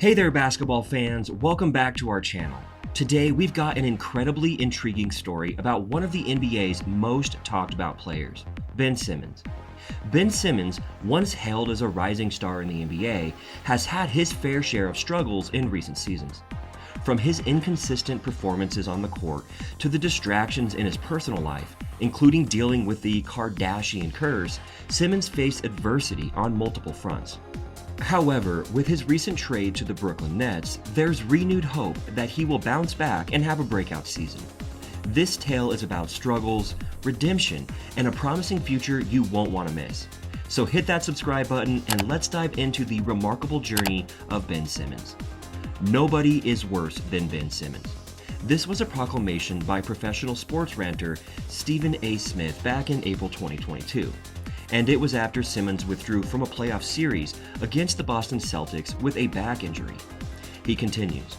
Hey there, basketball fans. Welcome back to our channel. Today, we've got an incredibly intriguing story about one of the NBA's most talked about players, Ben Simmons. Ben Simmons, once hailed as a rising star in the NBA, has had his fair share of struggles in recent seasons. From his inconsistent performances on the court to the distractions in his personal life, including dealing with the Kardashian curse, Simmons faced adversity on multiple fronts. However, with his recent trade to the Brooklyn Nets, there's renewed hope that he will bounce back and have a breakout season. This tale is about struggles, redemption, and a promising future you won't want to miss. So hit that subscribe button and let's dive into the remarkable journey of Ben Simmons. Nobody is worse than Ben Simmons. This was a proclamation by professional sports ranter Stephen A. Smith back in April 2022. And it was after Simmons withdrew from a playoff series against the Boston Celtics with a back injury. He continues,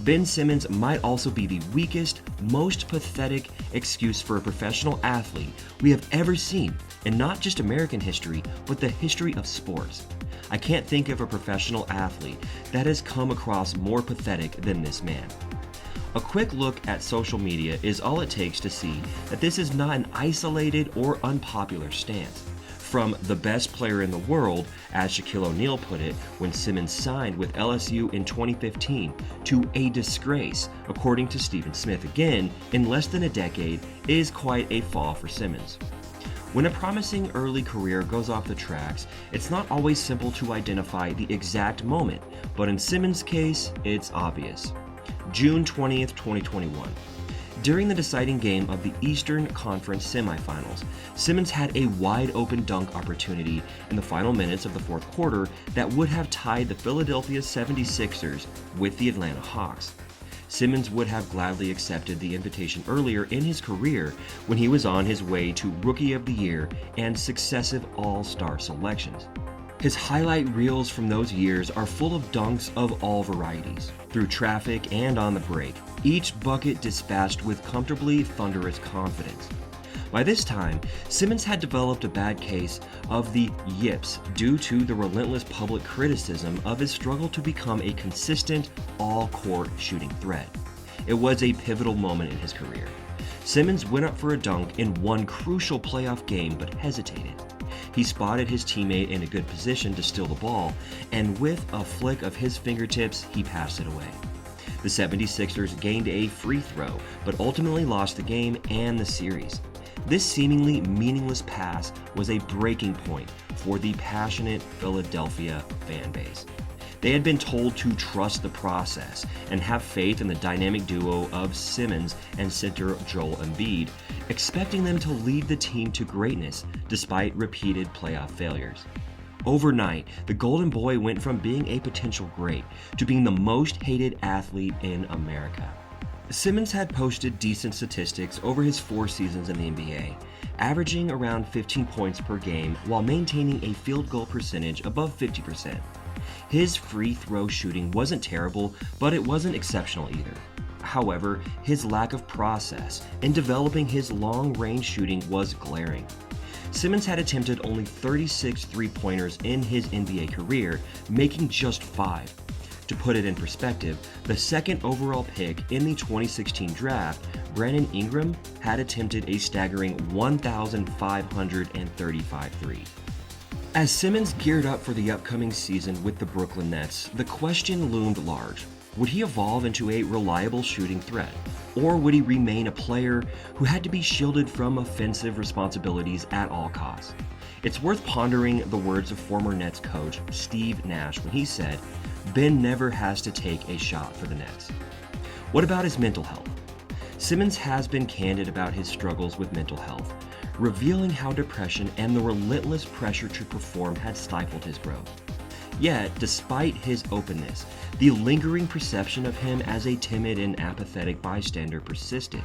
Ben Simmons might also be the weakest, most pathetic excuse for a professional athlete we have ever seen in not just American history, but the history of sports. I can't think of a professional athlete that has come across more pathetic than this man. A quick look at social media is all it takes to see that this is not an isolated or unpopular stance. From the best player in the world, as Shaquille O'Neal put it when Simmons signed with LSU in 2015, to a disgrace, according to Stephen Smith again, in less than a decade, is quite a fall for Simmons. When a promising early career goes off the tracks, it's not always simple to identify the exact moment, but in Simmons' case, it's obvious. June 20th, 2021. During the deciding game of the Eastern Conference semifinals, Simmons had a wide-open dunk opportunity in the final minutes of the fourth quarter that would have tied the Philadelphia 76ers with the Atlanta Hawks. Simmons would have gladly accepted the invitation earlier in his career when he was on his way to Rookie of the Year and successive All-Star selections. His highlight reels from those years are full of dunks of all varieties, through traffic and on the break, each bucket dispatched with comfortably thunderous confidence. By this time, Simmons had developed a bad case of the yips due to the relentless public criticism of his struggle to become a consistent, all-court shooting threat. It was a pivotal moment in his career. Simmons went up for a dunk in one crucial playoff game but hesitated. He spotted his teammate in a good position to steal the ball, and with a flick of his fingertips, he passed it away. The 76ers gained a free throw, but ultimately lost the game and the series. This seemingly meaningless pass was a breaking point for the passionate Philadelphia fan base. They had been told to trust the process and have faith in the dynamic duo of Simmons and center Joel Embiid, expecting them to lead the team to greatness despite repeated playoff failures. Overnight, the Golden Boy went from being a potential great to being the most hated athlete in America. Simmons had posted decent statistics over his 4 seasons in the NBA, averaging around 15 points per game while maintaining a field goal percentage above 50%. His free throw shooting wasn't terrible, but it wasn't exceptional either. However, his lack of process in developing his long-range shooting was glaring. Simmons had attempted only 36 three-pointers in his NBA career, making just 5. To put it in perspective, the second overall pick in the 2016 draft, Brandon Ingram, had attempted a staggering 1,535 threes. As Simmons geared up for the upcoming season with the Brooklyn Nets, the question loomed large. Would he evolve into a reliable shooting threat? Or would he remain a player who had to be shielded from offensive responsibilities at all costs? It's worth pondering the words of former Nets coach Steve Nash when he said, "Ben never has to take a shot for the Nets." What about his mental health? Simmons has been candid about his struggles with mental health, revealing how depression and the relentless pressure to perform had stifled his growth. Yet, despite his openness, the lingering perception of him as a timid and apathetic bystander persisted.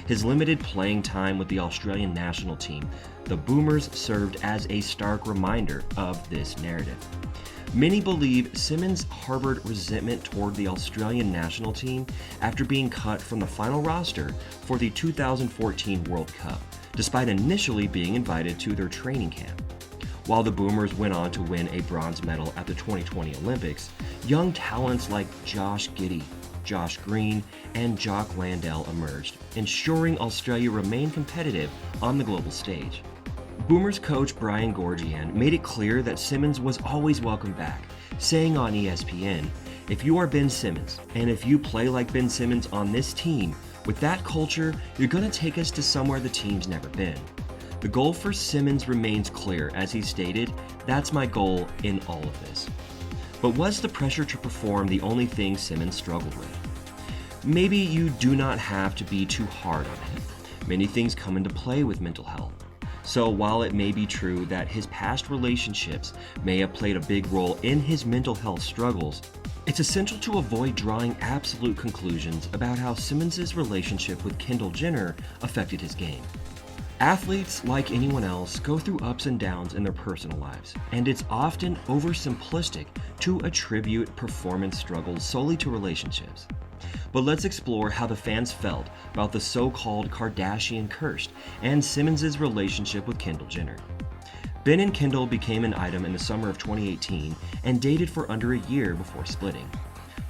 His limited playing time with the Australian national team, the Boomers, served as a stark reminder of this narrative. Many believe Simmons harbored resentment toward the Australian national team after being cut from the final roster for the 2014 World Cup, despite initially being invited to their training camp. While the Boomers went on to win a bronze medal at the 2020 Olympics, young talents like Josh Giddey, Josh Green, and Jock Landale emerged, ensuring Australia remained competitive on the global stage. Boomers coach Brian Goorjian made it clear that Simmons was always welcome back, saying on ESPN, "If you are Ben Simmons, and if you play like Ben Simmons on this team, with that culture, you're going to take us to somewhere the team's never been." The goal for Simmons remains clear, as he stated, "That's my goal in all of this." But was the pressure to perform the only thing Simmons struggled with? Maybe you do not have to be too hard on him. Many things come into play with mental health. So while it may be true that his past relationships may have played a big role in his mental health struggles, it's essential to avoid drawing absolute conclusions about how Simmons' relationship with Kendall Jenner affected his game. Athletes, like anyone else, go through ups and downs in their personal lives, and it's often oversimplistic to attribute performance struggles solely to relationships. But let's explore how the fans felt about the so-called Kardashian curse and Simmons' relationship with Kendall Jenner. Ben and Kendall became an item in the summer of 2018 and dated for under a year before splitting.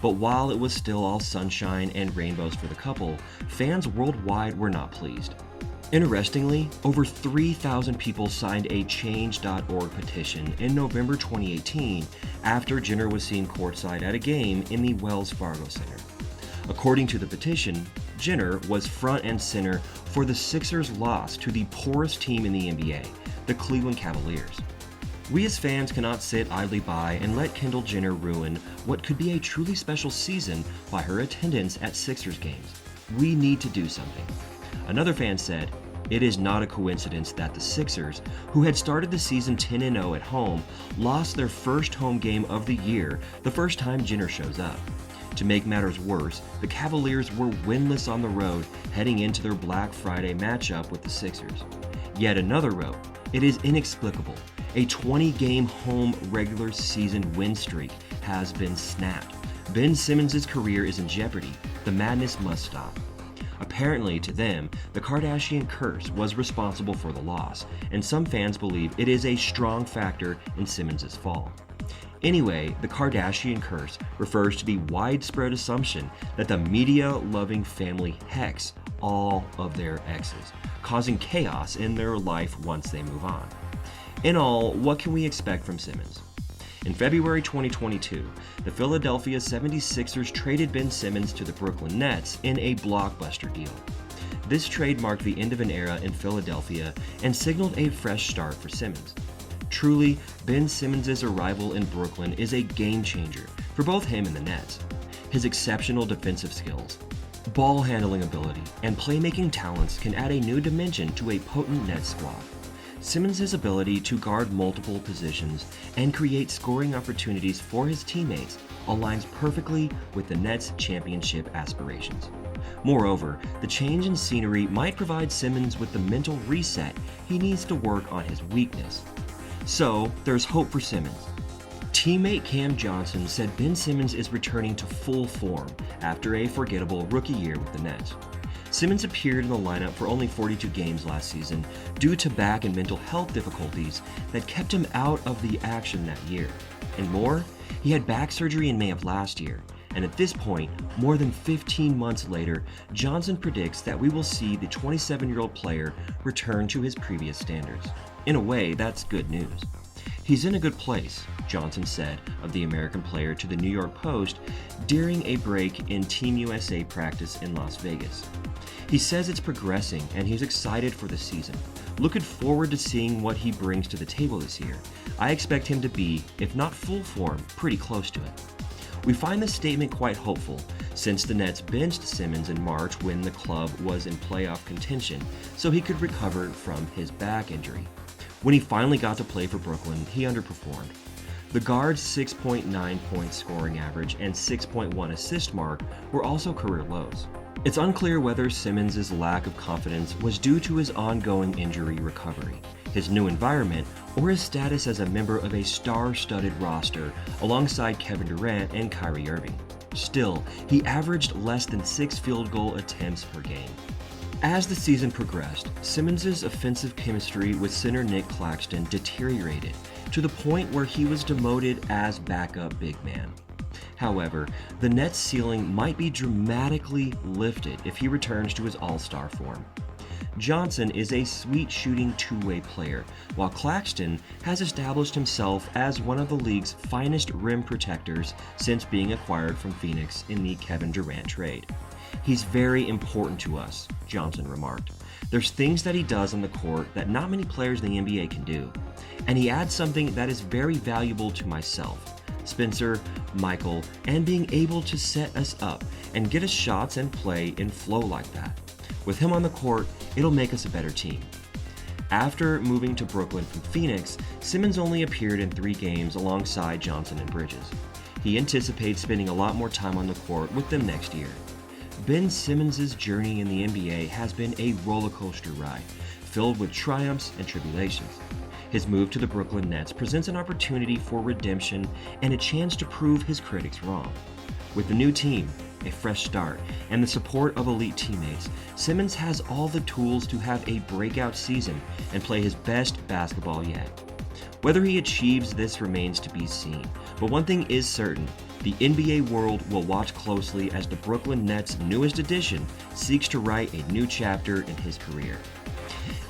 But while it was still all sunshine and rainbows for the couple, fans worldwide were not pleased. Interestingly, over 3,000 people signed a Change.org petition in November 2018 after Jenner was seen courtside at a game in the Wells Fargo Center. According to the petition, Jenner was front and center for the Sixers' loss to the poorest team in the NBA, the Cleveland Cavaliers. We as fans cannot sit idly by and let Kendall Jenner ruin what could be a truly special season by her attendance at Sixers games. We need to do something. Another fan said, "It is not a coincidence that the Sixers, who had started the season 10-0 at home, lost their first home game of the year the first time Jenner shows up. To make matters worse, the Cavaliers were winless on the road heading into their Black Friday matchup with the Sixers." Yet another wrote, "It is inexplicable. A 20-game home regular season win streak has been snapped. Ben Simmons' career is in jeopardy. The madness must stop." Apparently, to them, the Kardashian curse was responsible for the loss, and some fans believe it is a strong factor in Simmons' fall. Anyway, the Kardashian curse refers to the widespread assumption that the media-loving family hex all of their exes, causing chaos in their life once they move on. In all, what can we expect from Simmons? In February 2022, the Philadelphia 76ers traded Ben Simmons to the Brooklyn Nets in a blockbuster deal. This trade marked the end of an era in Philadelphia and signaled a fresh start for Simmons. Truly, Ben Simmons' arrival in Brooklyn is a game changer for both him and the Nets. His exceptional defensive skills, ball handling ability, and playmaking talents can add a new dimension to a potent Nets squad. Simmons' ability to guard multiple positions and create scoring opportunities for his teammates aligns perfectly with the Nets' championship aspirations. Moreover, the change in scenery might provide Simmons with the mental reset he needs to work on his weakness. So, there's hope for Simmons. Teammate Cam Johnson said Ben Simmons is returning to full form after a forgettable rookie year with the Nets. Simmons appeared in the lineup for only 42 games last season due to back and mental health difficulties that kept him out of the action that year. And more, he had back surgery in May of last year. And at this point, more than 15 months later, Johnson predicts that we will see the 27-year-old player return to his previous standards. In a way, that's good news. "He's in a good place," Johnson said of the American player to the New York Post during a break in Team USA practice in Las Vegas. "He says it's progressing and he's excited for the season. Looking forward to seeing what he brings to the table this year. I expect him to be, if not full form, pretty close to it." We find this statement quite hopeful, since the Nets benched Simmons in March when the club was in playoff contention, so he could recover from his back injury. When he finally got to play for Brooklyn, he underperformed. The guard's 6.9 point scoring average and 6.1 assist mark were also career lows. It's unclear whether Simmons' lack of confidence was due to his ongoing injury recovery, his new environment, or his status as a member of a star-studded roster alongside Kevin Durant and Kyrie Irving. Still, he averaged less than 6 field goal attempts per game. As the season progressed, Simmons' offensive chemistry with center Nick Claxton deteriorated to the point where he was demoted as backup big man. However, the Nets' ceiling might be dramatically lifted if he returns to his all-star form. Johnson is a sweet shooting two-way player, while Claxton has established himself as one of the league's finest rim protectors since being acquired from Phoenix in the Kevin Durant trade. "He's very important to us," Johnson remarked. "There's things that he does on the court that not many players in the NBA can do. And he adds something that is very valuable to myself, Spencer, Michael, and being able to set us up and get us shots and play in flow like that. With him on the court, it'll make us a better team." After moving to Brooklyn from Phoenix, Simmons only appeared in 3 games alongside Johnson and Bridges. He anticipates spending a lot more time on the court with them next year. Ben Simmons' journey in the NBA has been a roller coaster ride, filled with triumphs and tribulations. His move to the Brooklyn Nets presents an opportunity for redemption and a chance to prove his critics wrong. With the new team, a fresh start, and the support of elite teammates, Simmons has all the tools to have a breakout season and play his best basketball yet. Whether he achieves this remains to be seen, but one thing is certain: the NBA world will watch closely as the Brooklyn Nets' newest addition seeks to write a new chapter in his career.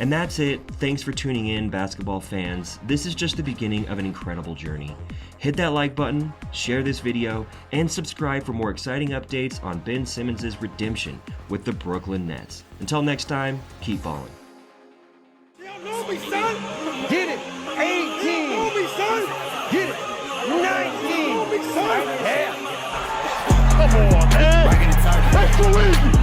And that's it. Thanks for tuning in, basketball fans. This is just the beginning of an incredible journey. Hit that like button, share this video, and subscribe for more exciting updates on Ben Simmons' redemption with the Brooklyn Nets. Until next time, keep balling. Y'all know me, son. Get it. 18. Y'all know me, son. Get it. 19. Y'all know me, son. Yeah. Come on, man. That's too easy.